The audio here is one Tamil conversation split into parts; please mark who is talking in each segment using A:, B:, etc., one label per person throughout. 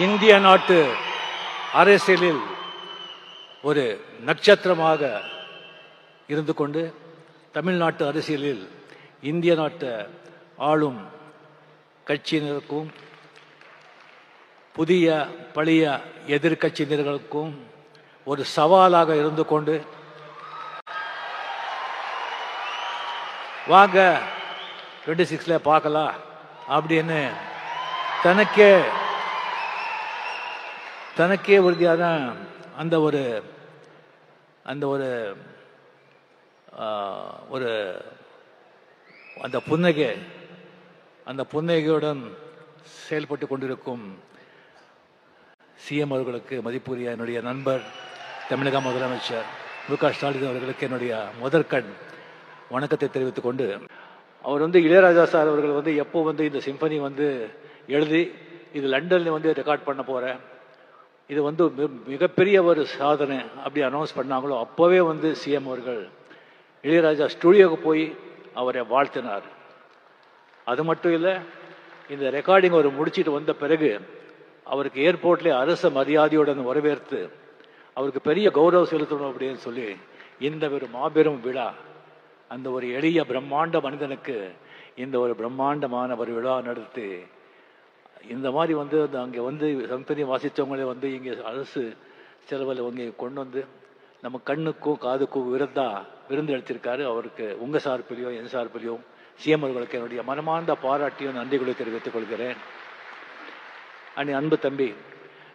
A: இந்திய நாட்டு அரசியலில் ஒரு நட்சத்திரமாக இருந்து கொண்டு தமிழ்நாட்டு அரசியலில் இந்திய நாட்டு ஆளும் கட்சியினருக்கும் புதிய பழைய எதிர்கட்சியினர்களுக்கும் ஒரு சவாலாக இருந்து கொண்டு வாங்க 26ல பார்க்கலாம் அப்படின்னு தனக்கே உறுதியான அந்த புன்னகையுடன் செயல்பட்டு கொண்டிருக்கும் சிஎம் அவர்களுக்கு மதிப்புரிய என்னுடைய நண்பர் தமிழக முதலமைச்சர் மு.க. ஸ்டாலின் அவர்களுக்கு என்னுடைய முதற்கண் வணக்கத்தை தெரிவித்துக் கொண்டு, அவர் இளையராஜா சார் அவர்கள் எப்போ இந்த சிம்பனி எழுதி இது லண்டன்ல ரெக்கார்ட் பண்ண போறேன், இது மிகப்பெரிய ஒரு சாதனை அப்படி அனௌன்ஸ் பண்ணாங்களோ அப்போவே சிஎம் அவர்கள் இளையராஜா ஸ்டுடியோவுக்கு போய் அவரை வாழ்த்தினார். அது மட்டும் இல்லை, இந்த ரெக்கார்டிங் அவர் முடிச்சுட்டு வந்த பிறகு அவருக்கு ஏர்போர்ட்ல அரச மரியாதையுடன் வரவேற்று அவருக்கு பெரிய கௌரவம் செலுத்தணும் அப்படின்னு சொல்லி இந்த ஒரு மாபெரும் விழா, அந்த ஒரு எளிய பிரம்மாண்ட மனிதனுக்கு இந்த ஒரு பிரம்மாண்டமான ஒரு விழா நடத்தி இந்த மாதிரி அங்கே சம்பனி வாசித்தவங்களே இங்கே அரசு செலவில் கொண்டு நம்ம கண்ணுக்கும் காதுக்கும் விருந்து அளித்திருக்காரு. அவருக்கு உங்கள் சார்பிலையும் என் சார்பிலையும் சிஎம் அவர்களுக்கு என்னுடைய மனமார்ந்த பாராட்டியும் நன்றிகளை தெரிவித்துக் கொள்கிறேன். அன்பு தம்பி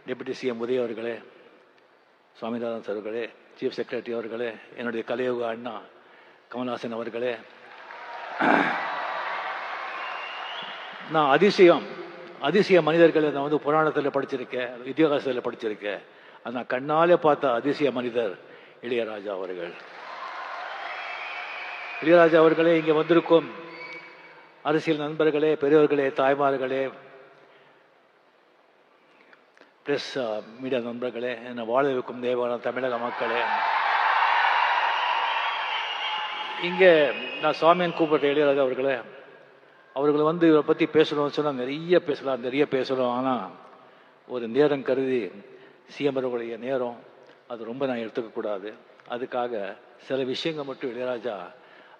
A: டெபுட்டி சிஎம் உதய அவர்களே, சுவாமிநாதன் அவர்களே, சீஃப் செக்ரட்டரி அவர்களே, என்னுடைய கலையுக அண்ணா கமல்ஹாசன் அவர்களே, நான் அதிசய மனிதர்களை நான் புராணத்தில் படிச்சிருக்கேன், இதிகாசத்தில் படிச்சிருக்கேன். நான் கண்ணாலே பார்த்த அதிசய மனிதர் இளையராஜா அவர்கள். இளையராஜா அவர்களே, இங்கே வந்திருக்கும் அரசியல் நண்பர்களே, பெரியவர்களே, தாய்மார்களே, பிரஸ் மீடியா நண்பர்களே, என்னை வாழ வைக்கும் தேவான தமிழக மக்களே, இங்கே நான் சுவாமியன் கூப்பிட்ட இளையராஜா அவர்களை இவரை பற்றி பேசணும்னு சொன்னால் நிறைய பேசலாம். ஆனால் ஒரு நேரம் கருதி சிஎம் அவர்களுடைய நேரம் அது ரொம்ப நான் எடுத்துக்கக்கூடாது. அதுக்காக சில விஷயங்கள் மட்டும் இளையராஜா,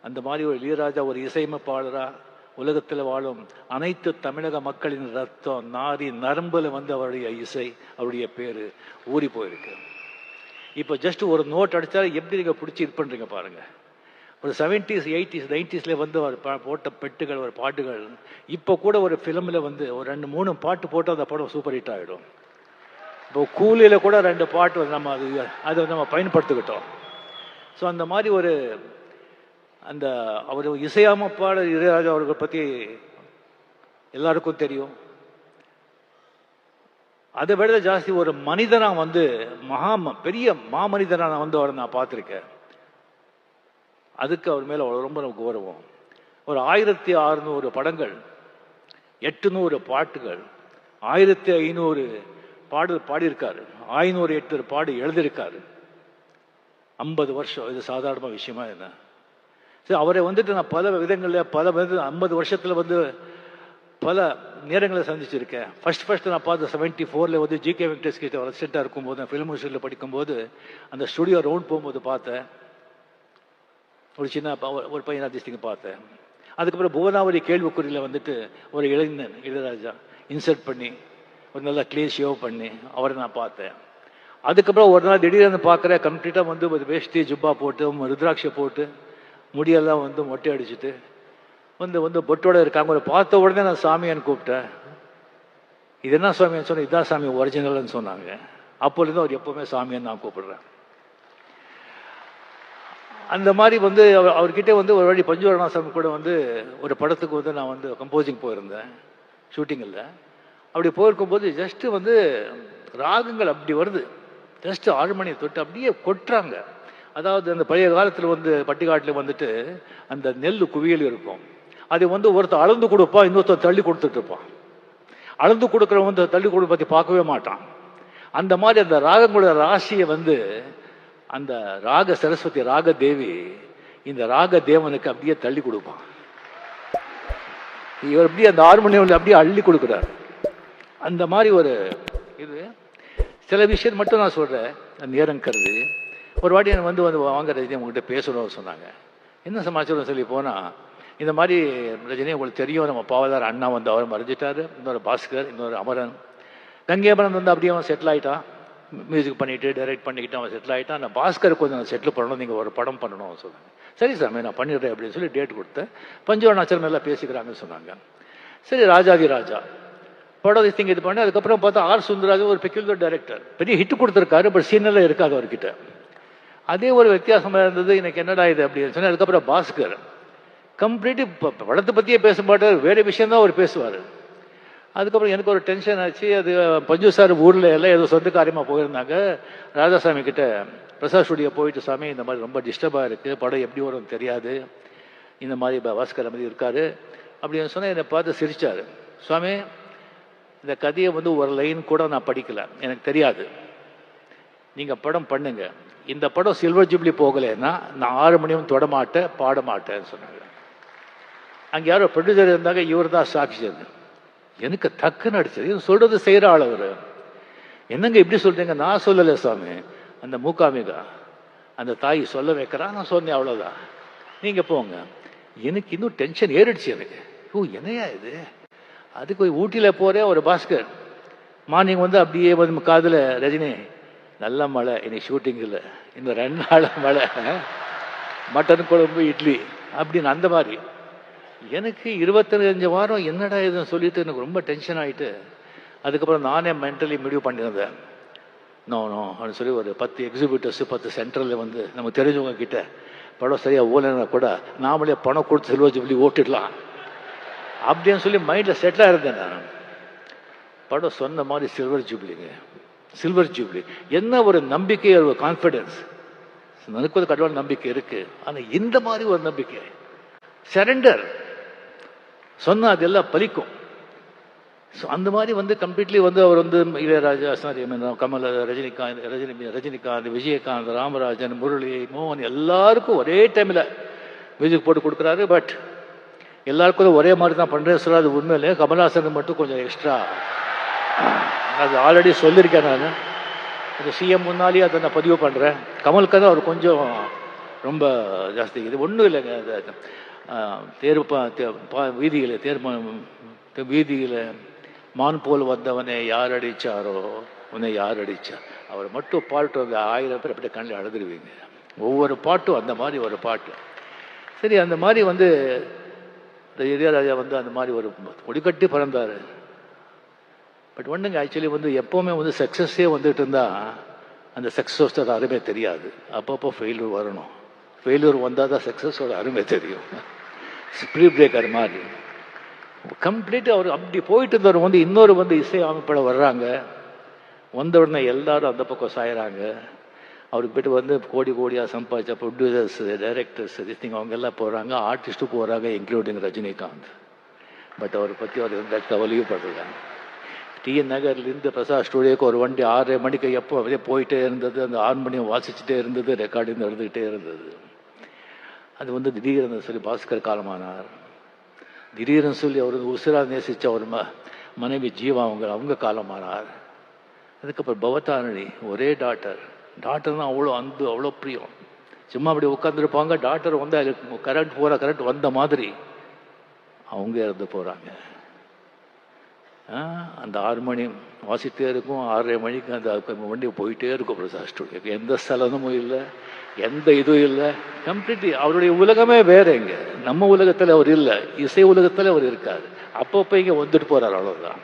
A: அந்த மாதிரி ஒரு இளையராஜா ஒரு இசையமைப்பாளராக உலகத்தில் வாழும் அனைத்து தமிழக மக்களின் ரத்தம் நாரி நரம்புல அவருடைய இசை, அவருடைய பேர் ஊறி போயிருக்கு. இப்போ ஜஸ்ட் ஒரு நோட் அடித்தாலும் எப்படி நீங்கள் பிடிச்சி இது பண்ணுறீங்க பாருங்க. ஒரு 70s 80s 90sல அவர் போட்ட பெட்டுகள், ஒரு பாட்டுகள் இப்போ கூட ஒரு ஃபிலிமில் ஒரு 2-3 பாட்டு போட்டு அந்த படம் சூப்பர் ஹிட் ஆகிடும். இப்போ கூலியில் கூட 2 பாட்டு நம்ம அதை நம்ம பயன்படுத்திக்கிட்டோம். ஸோ அந்த மாதிரி அவர் இசையமைப்பாளர் இளையராஜா அவர்கள் பற்றி எல்லாருக்கும் தெரியும். அதை விட ஜாஸ்தி ஒரு மனிதனாக பெரிய மாமனிதனாக அவரை நான் பார்த்துருக்கேன். அதுக்கு அவர் மேலே ரொம்ப கௌரவம். ஒரு 1600 படங்கள், 800 பாட்டுகள், 1500 பாடல் பாடியிருக்காரு, 508 பாடு எழுதியிருக்காரு. 50 வருஷம், இது சாதாரண விஷயமா என்ன? சரி, அவரை நான் பல விதங்களில் 50 வருஷத்தில் பல நேரங்களை சந்திச்சிருக்கேன். ஃபர்ஸ்ட் நான் பார்த்த 74ல் ஜிகே வெங்கடேஷ் கிட்ட ரெசிடென்ட்டாக இருக்கும்போது, நான் ஃபிலிம் இன்ஸ்டியூட்டில் படிக்கும்போது அந்த ஸ்டுடியோ ரவுண்ட் போகும்போது பார்த்தேன். ஒரு சின்ன ஒரு பையன் அதிர்ஷ்டிங்க பார்த்தேன். அதுக்கப்புறம் புவனாவரி கேள்விக்குறியில் ஒரு இளைஞன் இளையராஜா இன்சர்ட் பண்ணி ஒரு நல்ல கிளீன் ஷேவ் பண்ணி அவரை நான் பார்த்தேன். அதுக்கப்புறம் ஒரு நாள் திடீர்னு பார்க்குறேன், கம்ப்ளீட்டாக ஒரு வேஷ்டி ஜுப்பா போட்டு ருத்ராட்சை போட்டு முடியெல்லாம் மொட்டை அடிச்சுட்டு பொட்டோட இருக்காங்க. ஒரு பார்த்த உடனே நான் சாமியான்னு கூப்பிட்டேன். இது என்ன சாமியான்னு சொன்னேன். இதுதான் சாமி ஒரிஜினல்னு சொன்னாங்க. அப்போலேருந்து அவர் எப்போவுமே சாமியான்னு நான் கூப்பிடுறேன். அந்த மாதிரி அவர்கிட்ட ஒரு வழி பஞ்சுவரணாசாமி கூட ஒரு படத்துக்கு நான் கம்போசிங் போயிருந்தேன் ஷூட்டிங்கில். அப்படி போயிருக்கும்போது ஜஸ்ட்டு ராகங்கள் அப்படி வருது, ஜஸ்ட்டு 6 மணி தொட்டு அப்படியே கொட்டுறாங்க. அதாவது அந்த பழைய காலத்தில் பட்டிக்காட்டில் அந்த நெல் குவியல் இருக்கும். அது ஒருத்தர் அளந்து கொடுப்பான், இன்னொருத்தர் தள்ளி கொடுத்துட்டு இருப்பான். அளந்து கொடுக்குறவன் தள்ளி கொடுக்க பற்றி பார்க்கவே மாட்டான். அந்த மாதிரி அந்த ராகங்களோட ராசியை அந்த ராக சரஸ்வதி ராக தேவி இந்த ராக தேவனுக்கு அப்படியே தள்ளி கொடுப்பான். இவர் அப்படியே அந்த 6 மணி அப்படியே அள்ளி கொடுக்குறார். அந்த மாதிரி ஒரு இது சில விஷயம் மட்டும் நான் சொல்கிறேன், நேரம் கருது. ஒரு வாட்டி எனக்கு வந்து வாங்க ரஜினி உங்கள்கிட்ட பேசணும்னு சொன்னாங்க. என்ன சமாச்சாரம் சொல்லி போனால், இந்த மாதிரி ரஜினி உங்களுக்கு தெரியும், நம்ம பாவதார் அண்ணா வந்து அவர் மறைஞ்சிட்டார், இன்னொரு பாஸ்கர், இன்னொரு அமரன். கங்கேபரன் வந்து அப்படியே அவன் செட்டில் ஆகிட்டான், மியூசிக் பண்ணிவிட்டு டைரக்ட் பண்ணிக்கிட்டு அவன் செட்டில் ஆகிட்டான். நான் பாஸ்கர் கொஞ்சம் செட்டில் பண்ணணும், நீங்கள் ஒரு படம் பண்ணணும் சொன்னாங்க. சரி சாமி நான் பண்ணிடுறேன் அப்படின்னு சொல்லி டேட் கொடுத்தேன். பஞ்சவர்ணாச்சலம் நல்லா பேசிக்கிறாங்கன்னு சொன்னாங்க. சரி ராஜாதி ராஜா படம் திங்க இது பண்ணி அதுக்கப்புறம் பார்த்தா ஆர் சுந்தரராஜன் ஒரு பெக்யூலர் டைரக்டர், பெரிய ஹிட் கொடுத்துருக்காரு, பட் சீனெல்லாம் இருக்காது அவர்கிட்ட. அதே ஒரு வித்தியாசமாக இருந்தது. எனக்கு என்னடா இது அப்படின்னு சொன்னால், அதுக்கப்புறம் பாஸ்கர் கம்ப்ளீட்டு படத்தை பற்றியே பேச மாட்டார், வேறு விஷயந்தான் அவர் பேசுவார். அதுக்கப்புறம் எனக்கு ஒரு டென்ஷன் ஆச்சு. அது பஞ்சு சார் ஊரில் எல்லாம் ஏதோ சொந்த காரியமாக போயிருந்தாங்க. ராஜாசாமி கிட்ட பிரசாத் ஸ்டுடியோ போயிட்டு, சாமி இந்த மாதிரி ரொம்ப டிஸ்டர்பாக இருக்குது, படம் எப்படி வரும்னு தெரியாது, இந்த மாதிரி பாஸ்கர் மாதிரி இருக்காரு அப்படின்னு சொன்னால் என்னை பார்த்து சிரித்தார். சுவாமி இந்த கதையை வந்து ஒரு லைன் கூட நான் படிக்கலை, எனக்கு தெரியாது, நீங்கள் படம் பண்ணுங்க. இந்த படம் சில்வர் ஜூப்ளி போகலைன்னா நான் 6 மணியும் தொட மாட்டேன், பாட மாட்டேன்னு சொன்னாங்க. அங்கே யாரோ ப்ரொடியூசர் இருந்தாங்க, இவர் தான் சாட்சி. எனக்கு டக்குன்னு அடிச்சது. சொல்றது செய்கிற ஆள் அவர். என்னங்க இப்படி சொல்றீங்க? நான் சொல்லலை சாமி, அந்த மூகாமிகா அந்த தாய் சொல்ல வைக்கிறா, நான் சொன்னேன், அவ்வளோதான், நீங்கள் போங்க. எனக்கு இன்னும் டென்ஷன் ஏறிடுச்சு எனக்கு. ஓ என்னையா இது? அதுக்கு போய் ஊட்டியில் போகிறேன், ஒரு பாஸ்கர் மார்னிங் வந்து அப்படியே வந்து காதில், ரஜினி நல்ல மழை, இன்னைக்கு ஷூட்டிங் இல்லை, இன்னும் 2 நாள் மழை, மட்டன் குழம்பு இட்லி அப்படின்னு. அந்த மாதிரி எனக்கு 25 வாரம் என்னடா இதுன்னு சொல்லிட்டு எனக்கு ரொம்ப டென்ஷன் ஆகிட்டு, அதுக்கப்புறம் நானே மென்டலி முடிவு பண்ணியிருந்தேன். நோ அப்படின்னு சொல்லி ஒரு 10 எக்ஸிபிட்டர்ஸ் 10 சென்டரில் வந்து நம்ம தெரிஞ்சவங்க கிட்ட படம் சரியாக ஓலைன்னா கூட நாமளே பணம் கொடுத்து சில்வர் ஜூப்ளி ஓட்டிடலாம் அப்படின்னு சொல்லி மைண்டில் செட்டிலாக இருந்தேன் நான். படம் சொன்ன மாதிரி சில்வர் ஜூப்ளிங்க, சில்வர் ஜூப்ளி. என்ன ஒரு நம்பிக்கை, ஒரு கான்ஃபிடென்ஸ். எனக்கு ஒரு கடவுள் நம்பிக்கை இருக்கு, ஆனால் இந்த மாதிரி ஒரு நம்பிக்கை, சரண்டர் சொன்னா அதெல்லாம் பலிக்கும். ஸோ அந்த மாதிரி வந்து கம்ப்ளீட்லி வந்து அவர் வந்து இளையராஜா, சாரி கமல், ரஜினிகாந்த், விஜயகாந்த், ராமராஜன், முரளி, மோகன் எல்லாருக்கும் ஒரே டைமில் மியூசிக் போட்டு கொடுக்குறாரு. பட் எல்லாருக்கும் ஒரே மாதிரி தான் பண்ணுறேன் சொல்ல, அது உண்மையிலே கமல்ஹாசனுக்கு மட்டும் கொஞ்சம் எக்ஸ்ட்ரா. அது ஆல்ரெடி சொல்லியிருக்கேன் நான், அது சிஎம் முன்னாலேயே அதை நான் பதிவு பண்ணுறேன். கமலுக்கு தான் அவர் கொஞ்சம் ரொம்ப ஜாஸ்தி. இது ஒன்றும் இல்லைங்க, வீதியில் மான் போல் வந்தவனை யார் அடித்தாரோ உன்னை யார் அடித்தா, அவர் மட்டும் பாட்டு வந்து 1000 பேர் அப்படியே கண்ணில் அழுதுருவீங்க. ஒவ்வொரு பாட்டும் அந்த மாதிரி ஒரு பாட்டு. சரி, அந்த மாதிரி வந்து இளையராஜா வந்து அந்த மாதிரி ஒரு கொடிக்கட்டி பறந்தார். பட் ஒன்றுங்க, ஆக்சுவலி வந்து எப்போவுமே வந்து சக்ஸஸே வந்துட்டு இருந்தால் அந்த சக்ஸஸோட அருமை தெரியாது. அப்பப்போ ஃபெயில்யூர் வரணும், ஃபெயில்யூர் வந்தால் தான் சக்ஸஸோட அருமை தெரியும். ஸ்பீட் பிரேக்கர் மாதிரி கம்ப்ளீட் அவர் அப்படி போயிட்டு இருந்தவர் வந்து இன்னொரு வந்து இசை அமைப்பட வர்றாங்க. வந்த உடனே எல்லாரும் அந்த பக்கம் சாயிறாங்க. அவருக்கு போய்ட்டு வந்து கோடி கோடியாக சம்பாதிச்ச ப்ரொடியூசர்ஸ், டைரக்டர்ஸ், அவங்க எல்லாம் போகிறாங்க, ஆர்டிஸ்ட்டும் போகிறாங்க, இன்க்ளூடிங் ரஜினிகாந்த். பட் அவரை பற்றி அவர் எந்த கவலையும் படல. டிஎன் நகர்லேருந்து பிரசாத் ஸ்டுடியோக்கு ஒரு வண்டி 6:30 மணிக்கு எப்போ அப்படியே போயிட்டே இருந்தது. அந்த 6 மணியும் வாசிச்சுட்டே இருந்தது, ரெக்கார்டிங் நடந்துக்கிட்டே இருந்தது. அது வந்து திடீர்னு சொல்லி பாஸ்கர் காலமானார். திடீர்னு சொல்லி அவர் உசிரா நேசித்த ஒரு மனைவி ஜீவா அவங்க காலமானார். அதுக்கப்புறம் பவதாரணி, ஒரே டாக்டர்னா அவ்வளோ அன்பு, அவ்வளோ பிரியம். சும்மா அப்படி உட்காந்துருப்பாங்க, டாக்டர் வந்து கரண்ட் வந்த மாதிரி அவங்க இறந்து போகிறாங்க. அந்த 6 மணி வாசிட்டே இருக்கும், 6:30 மணிக்கு அந்த வண்டி போயிட்டே இருக்கும் பிரசாத் ஸ்டுடியோக்கு. எந்த ஸ்தலமும் இல்லை, எந்த இதுவும் இல்லை. கம்ப்ளீட்லி அவருடைய உலகமே வேற. இங்கே நம்ம உலகத்தில் அவர் இல்லை, இசை உலகத்தில் அவர் இருக்கார். அப்பப்போ இங்கே வந்துட்டு போகிறார், அவ்வளோதான்.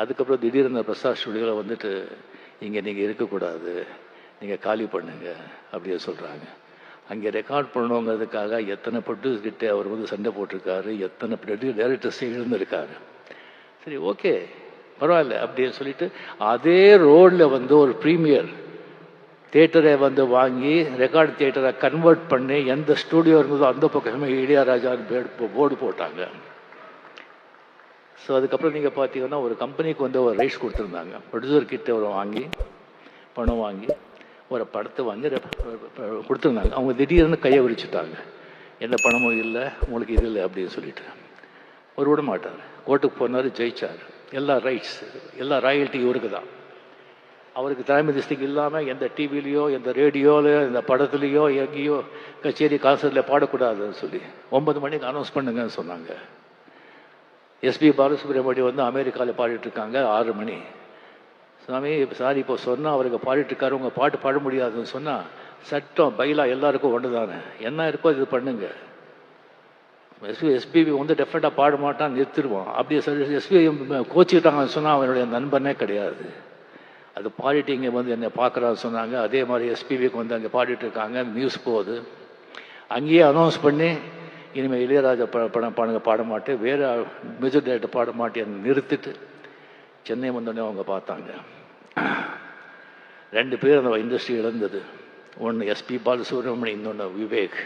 A: அதுக்கப்புறம் திடீர்னு பிரசாத் ஸ்டுடியோவில் வந்துட்டு, இங்கே நீங்கள் இருக்கக்கூடாது, நீங்கள் காலி பண்ணுங்க அப்படின்னு சொல்கிறாங்க. அங்கே ரெக்கார்ட் பண்ணணுங்கிறதுக்காக எத்தனை ப்ரொடியூசர் கிட்டே அவர் வந்து சண்டை போட்டிருக்காரு, எத்தனை டைரக்டர்ஸே எழுந்திருக்காரு. சரி, ஓகே, பரவாயில்ல அப்படின்னு சொல்லிட்டு அதே ரோடில் வந்து ஒரு ப்ரீமியர் தியேட்டரை வந்து வாங்கி ரெக்கார்டு தியேட்டரை கன்வெர்ட் பண்ணி எந்த ஸ்டூடியோ இருந்ததோ அந்த பக்கமே இளையராஜான்னு போர்டு போட்டாங்க. ஸோ அதுக்கப்புறம் நீங்கள் பார்த்தீங்கன்னா ஒரு கம்பெனிக்கு வந்து ஒரு ரைட்ஸ் கொடுத்துருந்தாங்க. ப்ரொடியூசர் கிட்ட ஒரு பணம் வாங்கி ஒரு படத்தை வாங்கி கொடுத்துருந்தாங்க. அவங்க திடீர்னு கையை விரிச்சுட்டாங்க. எந்த பணமும் இல்லை, உங்களுக்கு இது இல்லை அப்படின்னு சொல்லிட்டு. அவர் விட மாட்டார். கோர்ட்டுக்கு போனார், ஜெயிச்சார். எல்லா ரைட்ஸ், எல்லா ராயல்ட்டி இவருக்கு தான். அவருக்கு தலைமை திஸ்திக்கு இல்லாமல் எந்த டிவிலையோ எந்த ரேடியோலையோ இந்த படத்துலையோ எங்கேயோ கச்சேரி கான்சர்ட்டில் பாடக்கூடாதுன்னு சொல்லி 9 மணிக்கு அனௌன்ஸ் பண்ணுங்கன்னு சொன்னாங்க. எஸ்பி பாலசுப்ரமணியம் வந்து அமெரிக்காவில் பாடிட்டுருக்காங்க 6 மணி. சாமி சாரி இப்போ சொன்னால் அவருக்கு பாடிட்டுருக்காரு, உங்கள் பாட்டு பாட முடியாதுன்னு சொன்னால் சட்டம் பைலா எல்லாருக்கும் ஒன்று தானே, என்ன இருக்கோ இது பண்ணுங்க. எஸ்பிபி வந்து டெஃபினட்டாக பாட மாட்டான், நிறுத்திடுவான். அப்படி எஸ்பி கோச்சிக்கிட்டாங்கன்னு சொன்னால் அவனுடைய நண்பனே கிடையாது. அது பாடிட்டு இங்கே வந்து என்னை பார்க்குறான்னு சொன்னாங்க. அதே மாதிரி எஸ்பிபிக்கு வந்து அங்கே பாடிட்டு இருக்காங்க, நியூஸ் போகுது. அங்கேயே அனௌன்ஸ் பண்ணி இனிமேல் இளையராஜா படங்க பாட மாட்டேன், வேறு மியூசிக் டைரக்டர் பாட மாட்டேன்னு நிறுத்திட்டு சென்னை வந்தோடனே அவங்க பார்த்தாங்க. 2 பேர் அந்த இண்டஸ்ட்ரி இழந்தது. ஒன்று எஸ்பி பாலசுப்ரமணியம், இன்னொன்று விவேக்.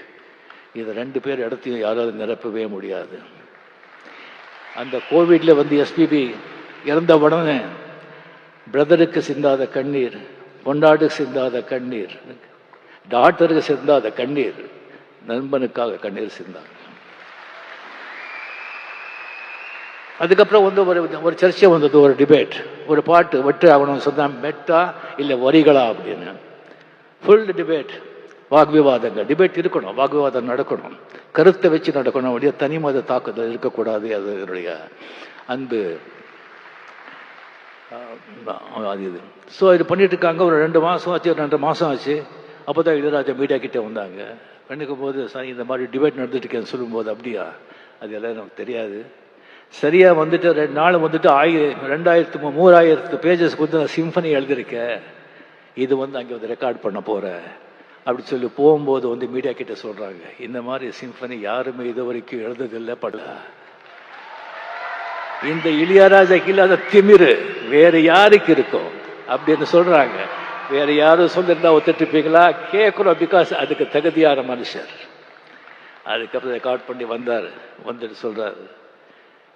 A: இது 2 பேர் இடத்தையும் யாராவது நிரப்பவே முடியாது. அந்த கோவிட்ல வந்து எஸ்பிபி இறந்த உடனே பிரதருக்கு சிந்தாத கண்ணீர், பொண்டாட்டுக்கு சிந்தாத கண்ணீர், டாக்டருக்கு சிந்தாத கண்ணீர், நண்பனுக்காக கண்ணீர் சிந்தாங்க. அதுக்கப்புறம் வந்து ஒரு சர்ச்சை வந்தது, ஒரு டிபேட். ஒரு பாட்டு வெட்டு ஆகணும்னு சொன்னால் மெட்டா இல்லை வரிகளா அப்படின்னு ஃபுல் டிபேட், வாக்விவாதங்கள். டிபேட் இருக்கணும், வாக்குவாதம் நடக்கணும், கருத்தை வச்சு நடக்கணும், அப்படியே தனி மத தாக்குதல் இருக்கக்கூடாது. அது என்னுடைய அன்பு. அது இது ஸோ இது பண்ணிட்டு இருக்காங்க. ஒரு 2 மாதம் ஆச்சு, 2 மாதம் ஆச்சு. அப்போ தான் இளையராஜா மீடியா கிட்டே வந்தாங்க. பண்ணிக்கும் போது சார் இந்த மாதிரி டிபேட் நடந்துட்டு இருக்கேன்னு சொல்லும்போது, அப்படியா, அது எல்லாம் நமக்கு தெரியாது. சரியாக வந்துட்டு 2 நாள் வந்துட்டு 2000-3000 பேஜஸ்க்கு வந்து நான் சிம்பனி எழுதியிருக்கேன், இது வந்து அங்கே வந்து ரெக்கார்ட் பண்ண போகிறேன் அப்படி சொல்லி போகும்போது வந்து மீடியா கிட்ட சொல்கிறாங்க, இந்த மாதிரி சிம்பனி யாருமே இது வரைக்கும் எழுதுதில்லை, படல. இந்த இளையராஜாக்கு இல்லாத திமிரு வேறு யாருக்கு இருக்கும் அப்படின்னு சொல்கிறாங்க. வேறு யாரும் சொல்லியிருந்தா ஒத்துட்டுப்பீங்களா? கேட்குறோம், பிகாஸ் அதுக்கு தகுதியான மனுஷர். அதுக்கப்புறம் ரெக்கார்ட் பண்ணி வந்தார். வந்துட்டு சொல்கிறார்,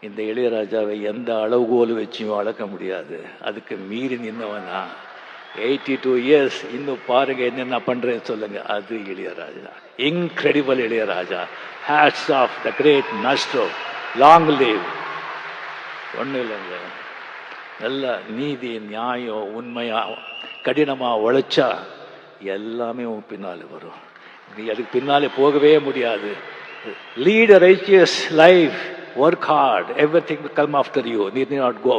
A: இந்த இளையராஜாவை எந்த அளவுகோல் வச்சியும் அளக்க முடியாது, அதுக்கு மீறி நின்னவனா 82 இயர்ஸ், இன்னும் பாருங்க என்னென்ன பண்றேன்னு சொல்லுங்க. அது Ilaiyaraaja, incredible Ilaiyaraaja. Hats off the great maestro, long live. ஒன்றும் இல்லைங்க, நல்ல நீதி, நியாயம், உண்மையா, கடினமா உழைச்சா எல்லாமே உன் பின்னாலே வரும். நீ அதுக்கு பின்னாலே போகவே முடியாது. Lead a righteous life, work hard, everything will come after you. You need not go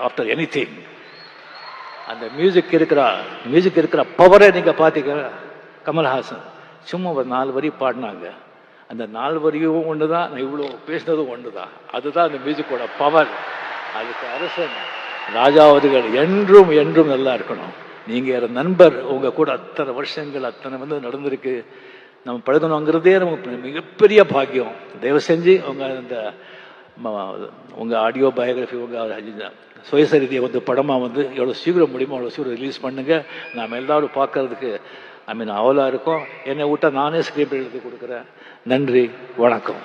A: after anything. அந்த மியூசிக் இருக்கிற பவரை நீங்க பார்த்தீங்க. கமல்ஹாசன் சும்மா ஒரு 4 வரி பாடினாங்க. அந்த 4 வரியும் ஒன்று தான், நான் இவ்வளோ பேசினதும் ஒன்று தான். அதுதான் அந்த மியூசிக்கோட பவர். அதுக்கு அரசன் ராஜா அவர்கள் என்றும் என்றும் நல்லா இருக்கணும். நீங்கள் நண்பர், உங்கள் கூட அத்தனை வருஷங்கள் அத்தனை வந்து நடந்திருக்கு. நம்ம பழகணுங்கிறதே நமக்கு மிகப்பெரிய பாக்கியம். தயவு செஞ்சு உங்கள் ஆடியோ பயோகிராஃபி, உங்கள் சுயசரிதியை வந்து படமாக வந்து எவ்வளோ சீக்கிரம் முடியுமோ அவ்வளோ சீக்கிரம் ரிலீஸ் பண்ணுங்கள். நாம் எல்லோரும் பார்க்கறதுக்கு அவலாக இருக்கும். என்னை விட்டால் நானே ஸ்கிரிப்ட் எழுதி கொடுக்குறேன். நன்றி, வணக்கம்.